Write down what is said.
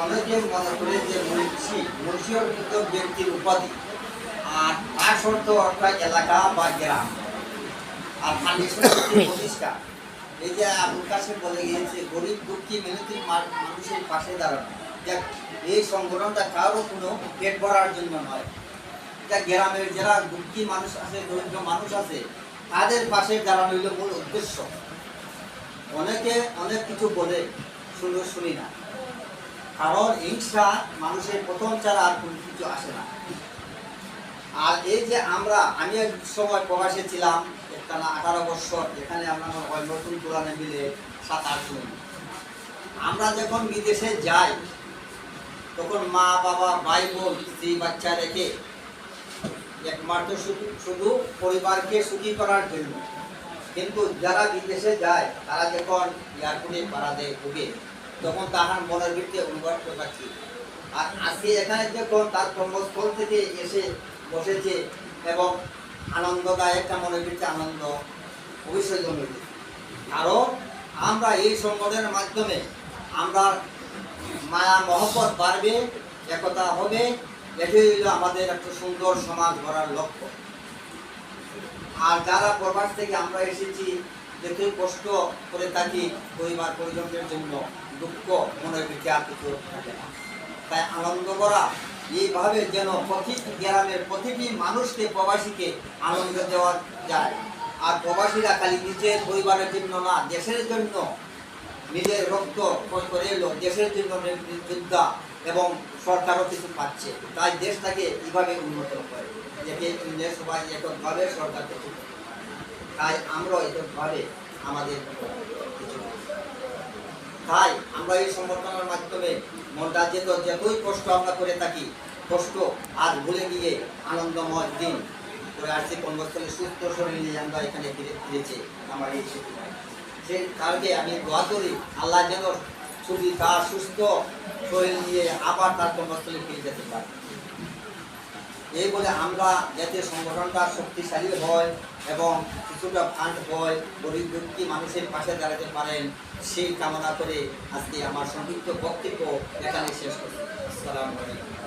অনেকে মনে করে যে মুন্সি কিন্তু ব্যক্তির উপাধি, আর তার শর্ত অর্থাৎ এলাকা বা গ্রাম, আর ফাউন্ডেশন প্রতিষ্ঠা। এই যে আবুল কাসেম বলে গিয়েছে গরিব দুঃখী মেহনতি মানুষের পাশে দাঁড়ানো, যে এই সংগঠনটা কারো কোনো পেট ভরার জন্য নয়। এটা গ্রামের যারা দুঃখী মানুষ আছে, দরিদ্র মানুষ আছে, তাদের পাশে দাঁড়ানো হইল মূল উদ্দেশ্য। অনেকে অনেক কিছু বলে শুনি না, কারণ হিংসা মানুষের প্রথম ছাড়া আর কোনো কিছু আসে না। আর এই যে আমি এক সময় প্রবাসে ছিলাম, টানা 18 বছর, যেখানে আমরা নতুন পুরানে মিলে 7-8 জন। আমরা যখন বিদেশে যাই তখন মা বাবা ভাই বোন স্ত্রী বাচ্চা রেখে একমাত্র শুধু পরিবারকে সুখী করার জন্য। কিন্তু যারা বিদেশে যায় তারা যখন এয়ারপোর্টে পাড়া দেয় ঢুকে, তখন তাহার মনের ভিত্তি অনুভব করে পাচ্ছি। আর আজকে এখানে যখন তার কর্মস্থল থেকে এসে বসেছে এবং আনন্দদায়ক একটা মনের ভিত্তি আনন্দ অবশ্যই জমে। কারণ আমরা এই সংগঠনের মাধ্যমে আমরা মায়া মহব্বত বাড়বে, একতা হবে। এটাই হইল আমাদের একটা সুন্দর সমাজ গড়ার লক্ষ্য। আর যারা প্রবাস থেকে আমরা এসেছি, যেহেতু কষ্ট করে থাকি পরিবার পরিজনদের জন্য, দুঃখ মনের ভিতরে আর কিছু থাকে না। তাই আনন্দ করা এইভাবে যেন প্রতিটি গ্রামের প্রতিটি মানুষকে, প্রবাসীকে আনন্দ দেওয়া যায়। আর প্রবাসীরা খালি নিজের পরিবারের জন্য না, দেশের জন্য নিজের রক্ত করে এলো, দেশের জন্য যোদ্ধা, এবং সরকারও কিছু পাচ্ছে। তাই দেশটাকে এইভাবে উন্নত করে, যাতে সবাই এককভাবে সরকারকে, তাই আমরা এককভাবে আমাদের কিছু। তাই আমরা এই সংগঠনের মাধ্যমে মনটা যতই কষ্ট আমরা করে থাকি, কষ্ট আর ভুলে গিয়ে আনন্দময় দিন করে আসছি। কর্মস্থলে সুস্থ শরীর নিয়ে আমরা এখানে ফিরেছি। আমার এই সেই কারণে আমি দোয়া করি আল্লাহ যেন ছুটি তার সুস্থ শরীর নিয়ে আবার তার কর্মস্থলে ফিরে যেতে পারে। এই বলে আমরা যাতে সংগঠনটা শক্তিশালী হয় এবং কিছুটা ফান্ড হয়, গরিব দুঃখী মানুষের পাশে দাঁড়াতে পারেন, সেই কামনা করে আজকে আমার সংক্ষিপ্ত বক্তব্য এখানে শেষ করছি। আসসালামু আলাইকুম।